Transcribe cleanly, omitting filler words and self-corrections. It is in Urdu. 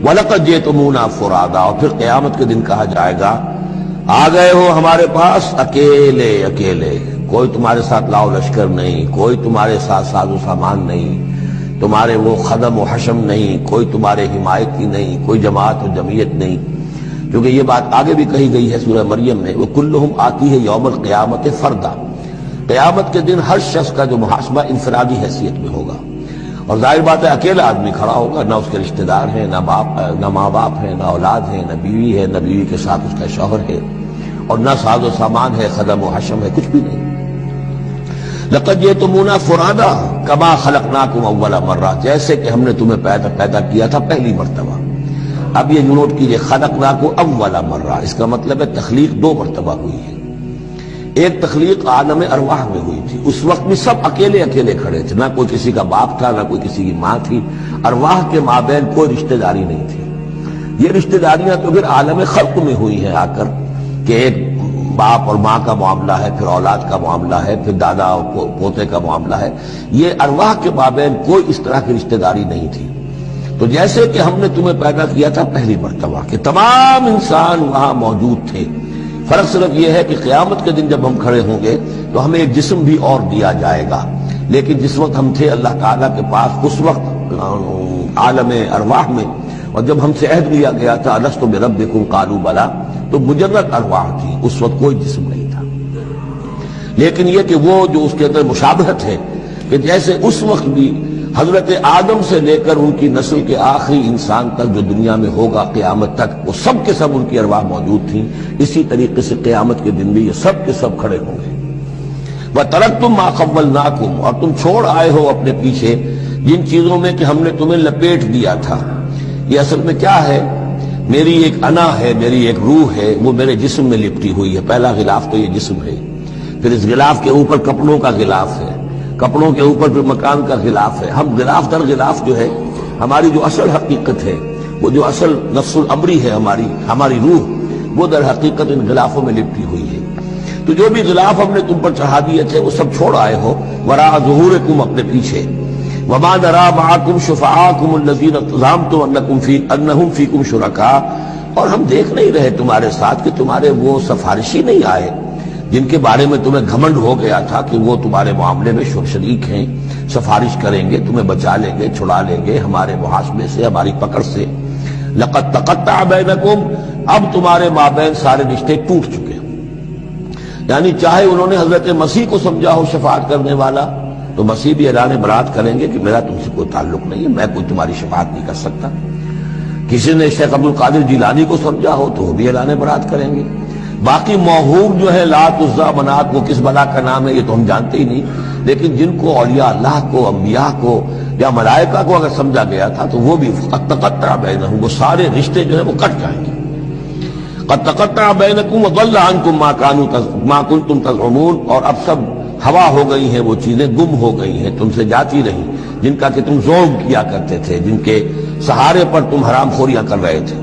وَلَقَدْ جِئْتُمُونَا فُرَادًا، اور پھر قیامت کے دن کہا جائے گا آ گئے ہو ہمارے پاس اکیلے اکیلے، کوئی تمہارے ساتھ لاؤ لشکر نہیں، کوئی تمہارے ساتھ ساز و سامان نہیں، تمہارے وہ خدم و حشم نہیں، کوئی تمہارے حمایتی نہیں، کوئی جماعت و جمعیت نہیں، کیونکہ یہ بات آگے بھی کہی گئی ہے سورہ مریم میں، وَكُلُّهُمْ آتِيهِ يَوْمَ الْقِيَامَةِ فَرْدًا، قیامت کے دن ہر شخص کا جو محاسبہ انفرادی حیثیت میں ہوگا، اور ظاہر بات ہے اکیلا آدمی کھڑا ہوگا، نہ اس کے رشتہ دار ہیں، نہ ماں باپ ہیں، نہ اولاد ہیں، نہ بیوی ہے، نہ بیوی کے ساتھ اس کا شوہر ہے، اور نہ ساز و سامان ہے، خدم و حشم ہے، کچھ بھی نہیں۔ لَقَدْ جِئْتُمُونَا فُرَادًا كَمَا خَلَقْنَاكُمْ أَوَّلَ مَرَّةٍ، جیسے کہ ہم نے تمہیں پیدا کیا تھا پہلی مرتبہ۔ اب یہ نوٹ کیجئے، خَلَقْنَاكُمْ أَوَّلَ مَرَّةٍ، اس کا مطلب ہے تخلیق دو مرتبہ ہوئی ہے۔ ایک تخلیق عالم ارواح میں ہوئی تھی، اس وقت بھی سب اکیلے اکیلے کھڑے تھے، نہ کوئی کسی کا باپ تھا، نہ کوئی کسی کی ماں تھی، ارواح کے مابین کوئی رشتہ داری نہیں تھی۔ یہ رشتہ داریاں تو پھر عالم خلق میں ہوئی ہیں آ کر، کہ ایک باپ اور ماں کا معاملہ ہے، پھر اولاد کا معاملہ ہے، پھر دادا اور پوتے کا معاملہ ہے، یہ ارواح کے مابین کوئی اس طرح کی رشتہ داری نہیں تھی۔ تو جیسے کہ ہم نے تمہیں پیدا کیا تھا پہلی مرتبہ، کہ تمام انسان وہاں موجود تھے، فرق صرف یہ ہے کہ قیامت کے دن جب ہم کھڑے ہوں گے تو ہمیں ایک جسم بھی اور دیا جائے گا، لیکن جس وقت ہم تھے اللہ تعالیٰ کے پاس اس وقت عالم ارواح میں، اور جب ہم سے عہد لیا گیا تھا الست بربکم قالوا بلی، تو مجرد ارواح تھی، اس وقت کوئی جسم نہیں تھا۔ لیکن یہ کہ وہ جو اس کے اندر مشابہت ہے کہ جیسے اس وقت بھی حضرت آدم سے لے کر ان کی نسل کے آخری انسان تک جو دنیا میں ہوگا قیامت تک، وہ سب کے سب ان کی ارواح موجود تھیں، اسی طریقے سے قیامت کے دن بھی یہ سب کے سب کھڑے ہوں گے۔ وَتَرَكْتُم مَّا خَوَّلْنَاكُمْ، اور تم چھوڑ آئے ہو اپنے پیچھے جن چیزوں میں کہ ہم نے تمہیں لپیٹ دیا تھا۔ یہ اصل میں کیا ہے؟ میری ایک انا ہے، میری ایک روح ہے، وہ میرے جسم میں لپٹی ہوئی ہے۔ پہلا غلاف تو یہ جسم ہے، پھر اس غلاف کے اوپر کپڑوں کا غلاف ہے، کپڑوں کے اوپر پھر مکان کا غلاف ہے۔ ہم غلاف در غلاف جو ہے، ہماری جو اصل حقیقت ہے، وہ جو اصل نفس الامری ہے ہماری روح، وہ در حقیقت ان غلافوں میں لپٹی ہوئی ہے۔ تو جو بھی غلاف ہم نے تم پر چڑھا دیے تھے وہ سب چھوڑ آئے ہو، وراء ظہورکم، اپنے پیچھے۔ وما نرى معكم شفعاءكم الذين زعمتم انهم فيكم شركاء، اور ہم دیکھ نہیں رہے تمہارے ساتھ کہ تمہارے وہ سفارشی نہیں آئے جن کے بارے میں تمہیں گھمنڈ ہو گیا تھا کہ وہ تمہارے معاملے میں شریک ہیں، سفارش کریں گے، تمہیں بچا لیں گے، چھڑا لیں گے ہمارے محاسبے سے، ہماری پکڑ سے۔ لقد تقطع بینکم، اب تمہارے مابین سارے رشتے ٹوٹ چکے، یعنی چاہے انہوں نے حضرت مسیح کو سمجھا ہو شفاعت کرنے والا، تو مسیح بھی اعلان برات کریں گے کہ میرا تم سے کوئی تعلق نہیں ہے، میں کوئی تمہاری شفاعت نہیں کر سکتا۔ کسی نے شیخ عبد القادر جیلانی کو سمجھا ہو تو وہ بھی اعلان برات کریں گے۔ باقی موہوم جو ہے لات عزا منات، وہ کس بلا کا نام ہے یہ تو ہم جانتے ہی نہیں، لیکن جن کو اولیاء اللہ کو، انبیاء کو یا ملائکہ کو اگر سمجھا گیا تھا تو وہ بھی قد تقطع بینہم، وہ سارے رشتے جو ہیں وہ کٹ جائیں گے۔ قد تقطع بینکم وضل عنکم ما کنتم تزعمون، اور اب سب ہوا ہو گئی ہیں، وہ چیزیں گم ہو گئی ہیں، تم سے جاتی رہیں جن کا کہ تم زوم کیا کرتے تھے، جن کے سہارے پر تم حرام خوریاں کر رہے تھے۔